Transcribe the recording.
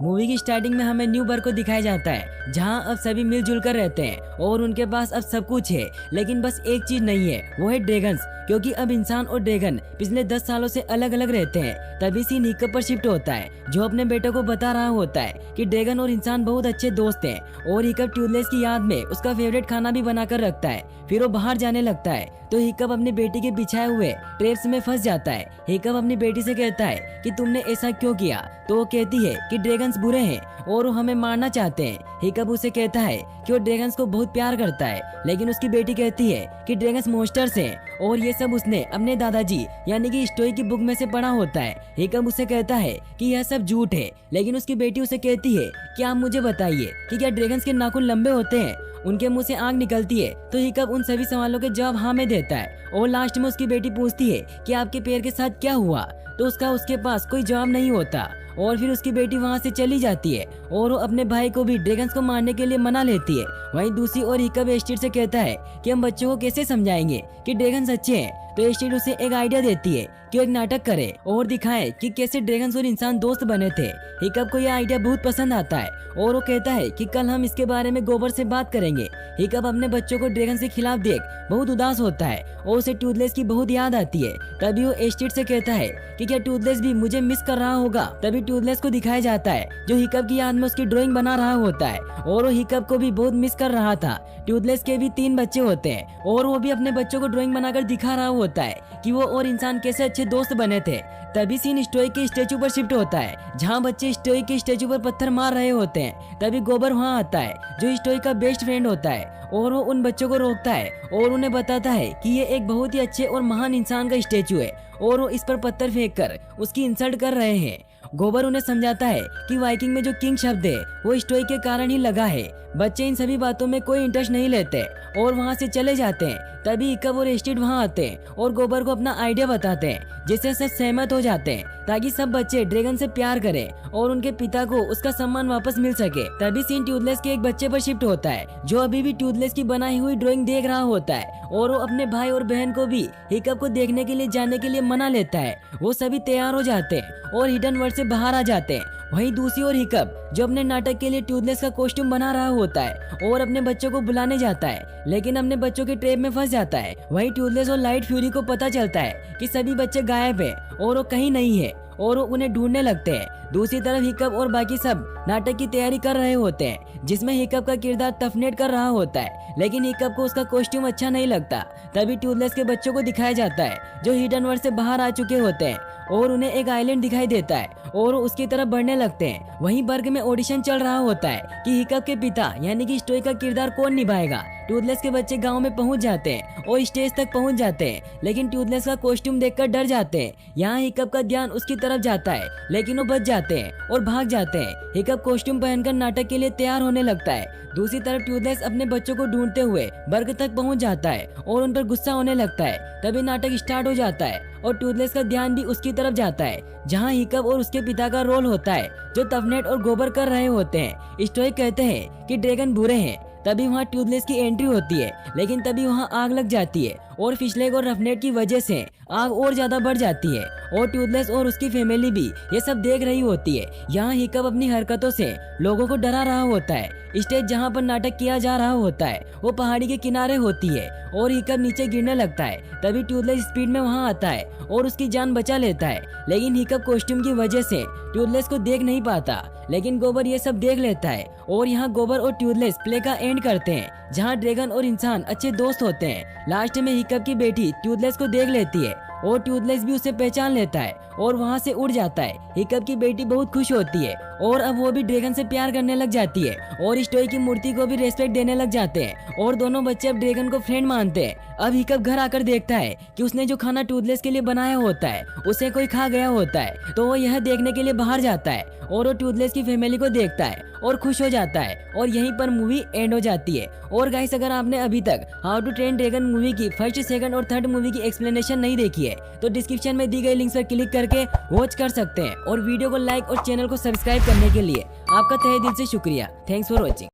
Movie की starting में हमें न्यू वर्ल्ड को दिखाया जाता है, जहां अब सभी मिलजुल कर रहते हैं और उनके पास अब सब कुछ है। लेकिन बस एक चीज नहीं है, वो है ड्रैगन्स। क्योंकि अब इंसान और ड्रैगन पिछले 10 सालों से अलग अलग रहते हैं। तभी सीन हिकअप पर शिफ्ट होता है, जो अपने बेटे को बता रहा होता है कि ड्रैगन और इंसान बहुत अच्छे दोस्त हैं और हिकअप ट्यूडलेस की याद में उसका फेवरेट खाना भी बनाकर रखता है। फिर वो बाहर जाने लगता है तो हिकअप अपनी बेटी के बिछाए हुए ट्रैप्स में फंस जाता है। हिकअप अपनी बेटी से कहता है कि तुमने ऐसा क्यों किया, तो वो कहती है कि ड्रैगन्स बुरे हैं और वो हमें मारना चाहते हैं। हिकअप उसे कहता है कि वो ड्रैगन्स को बहुत प्यार करता है, लेकिन उसकी बेटी कहती है कि ड्रैगन्स मॉन्स्टर्स हैं और ये सब उसने अपने दादाजी यानी कि स्टोई की बुक में से पढ़ा होता है। हिकअप उसे कहता है कि यह सब झूठ है, लेकिन उसकी बेटी उसे कहती है कि आप मुझे बताइए कि क्या ड्रैगन्स के नाखून लंबे होते हैं। उनके मुंह से आग निकलती है तो हिकअप उन सभी सवालों के जवाब हाँ में देता है। और लास्ट में उसकी बेटी पूछती है कि आपके पैर के साथ क्या हुआ, तो उसके पास कोई जवाब नहीं होता। और फिर उसकी बेटी वहाँ से चली जाती है और वो अपने भाई को भी ड्रैगन्स को मारने के लिए मना लेती है। वहीं दूसरी ओर हिकअप एस्टेड से कहता है कि हम बच्चों को कैसे समझाएंगे कि ड्रैगन्स अच्छे हैं। तो एस्टेड उसे एक आइडिया देती है कि वो एक नाटक करे और दिखाए कि कैसे ड्रैगन्स और इंसान दोस्त बने थे। हिकअप को यह आइडिया बहुत पसंद आता है और वो कहता है कि कल हम इसके बारे में गोबर से बात करेंगे। हिकअप अपने बच्चों को ड्रैगन्स के खिलाफ देख बहुत उदास होता है और उसे टूथलेस की बहुत याद आती है। तभी वो एस्टेड से कहता है कि क्या टूथलेस भी मुझे मिस कर रहा होगा। तभी टूथलेस को दिखाया जाता है जो हिकअप की याद में उसकी ड्राइंग बना रहा होता है और वो हिकअप को भी बहुत मिस कर रहा था। टूथलेस के भी 3 बच्चे होते हैं और वो भी अपने बच्चों को ड्राइंग बनाकर दिखा रहा होता है कि वो और इंसान कैसे अच्छे दोस्त बने थे। तभी सीन स्टोई के स्टेचू पर शिफ्ट होता है, जहाँ बच्चे स्टोई के स्टेचू पर पत्थर मार रहे होते हैं। तभी गोबर वहाँ आता है जो स्टोई का बेस्ट फ्रेंड होता है और वो उन बच्चों को रोकता है और उन्हें बताता है कि ये एक बहुत ही अच्छे और महान इंसान का स्टेचू है और वो इस पर पत्थर फेंक कर उसकी इंसल्ट कर रहे हैं। गोबर उन्हें समझाता है कि वाइकिंग में जो किंग शब्द है वो स्टोई के कारण ही लगा है। बच्चे इन सभी बातों में कोई इंटरेस्ट नहीं लेते और वहाँ से चले जाते हैं। तभी हिकअप और एस्टेड वहाँ आते हैं और गोबर को अपना आइडिया बताते हैं, जिससे सब सहमत हो जाते हैं ताकि सब बच्चे ड्रैगन से प्यार करें और उनके पिता को उसका सम्मान वापस मिल सके। तभी सीन टूथलेस के एक बच्चे पर शिफ्ट होता है जो अभी भी टूथलेस की बनाई हुई ड्राइंग देख रहा होता है और वो अपने भाई और बहन को भी हिकअप को देखने के लिए जाने के लिए मना लेता है। वो सभी तैयार हो जाते हैं और हिडन वर्ल्ड से बाहर आ जाते हैं। वहीं दूसरी ओर हिकअप जो अपने नाटक के लिए टूथलेस का कॉस्ट्यूम बना रहा होता है और अपने बच्चों को बुलाने जाता है, लेकिन अपने बच्चों के ट्रैप में फंस जाता है। वहीं टूथलेस और लाइट फ्यूरी को पता चलता है कि सभी बच्चे गायब हैं और वो कहीं नहीं है और वो उन्हें ढूंढने लगते हैं। दूसरी तरफ हिकअप और बाकी सब नाटक की तैयारी कर रहे होते हैं, जिसमें हिकअप का किरदार टफनेट कर रहा होता है, लेकिन हिकअप को उसका कॉस्ट्यूम अच्छा नहीं लगता। तभी टूथलेस के बच्चों को दिखाया जाता है जो हिडन वर्ल्ड से बाहर आ चुके होते हैं और उन्हें एक आइलैंड दिखाई देता है और उसकी तरफ बढ़ने लगते हैं। वहीं बर्ग में ऑडिशन चल रहा होता है कि हिकअप के पिता यानी कि स्टोई का किरदार कौन निभाएगा। टूथलेस के बच्चे गांव में पहुंच जाते हैं और स्टेज तक पहुंच जाते हैं, लेकिन टूथलेस का कॉस्ट्यूम देखकर डर जाते हैं। यहाँ हिकअप का ध्यान उसकी तरफ जाता है, लेकिन वो बच जाते हैं और भाग जाते हैं। हिकअप कॉस्ट्यूम पहनकर नाटक के लिए तैयार होने लगता है। दूसरी तरफ टूथलेस अपने बच्चों को ढूंढते हुए बर्ग तक पहुंच जाता है और उन पर गुस्सा होने लगता है। तभी नाटक स्टार्ट हो जाता है और टूथलेस का ध्यान भी उसकी तरफ जाता है, जहां हिकअप और उसके पिता का रोल होता है जो टफनेट और गोबर कर रहे होते हैं। स्टोई कहते हैं कि ड्रैगन बुरे हैं। तभी वहाँ टूथलेस की एंट्री होती है, लेकिन तभी वहाँ आग लग जाती है और फिशलेग और रफनेट की वजह से आग और ज्यादा बढ़ जाती है और टूथलेस और उसकी फैमिली भी ये सब देख रही होती है। यहाँ हिकअप अपनी हरकतों से लोगों को डरा रहा होता है। स्टेज जहाँ पर नाटक किया जा रहा होता है वो पहाड़ी के किनारे होती है और हिकअप नीचे गिरने लगता है। तभी टूथलेस स्पीड में वहाँ आता है और उसकी जान बचा लेता है, लेकिन हिकअप कॉस्ट्यूम की वजह से टूथलेस को देख नहीं पाता। लेकिन गोबर ये सब देख लेता है और यहाँ गोबर और टूथलेस प्ले का एंड करते हैं, जहाँ ड्रैगन और इंसान अच्छे दोस्त होते हैं। लास्ट में हिकअप की बेटी टूथलेस को देख लेती है और टूथलेस भी उसे पहचान लेता है और वहाँ से उड़ जाता है। हिकअप की बेटी बहुत खुश होती है और अब वो भी ड्रैगन से प्यार करने लग जाती है और स्टोई की मूर्ति को भी रेस्पेक्ट देने लग जाते हैं और दोनों बच्चे अब ड्रैगन को फ्रेंड मानते हैं। अब हिकअप घर आकर देखता है कि उसने जो खाना टूथलेस के लिए बनाया होता है उसे कोई खा गया होता है, तो वो यह देखने के लिए बाहर जाता है और वो टूथलेस की फैमिली को देखता है और खुश हो जाता है और यहीं पर मूवी एंड हो जाती है। और गाइस, अगर आपने अभी तक how to train dragon movie की फर्स्ट, सेकंड और थर्ड मूवी की एक्सप्लेनेशन नहीं देखी है तो डिस्क्रिप्शन में दी गई लिंक पर क्लिक करके वॉच कर सकते हैं। और वीडियो को लाइक और चैनल को सब्सक्राइब करने के लिए आपका तहे दिल से शुक्रिया। Thanks for watching.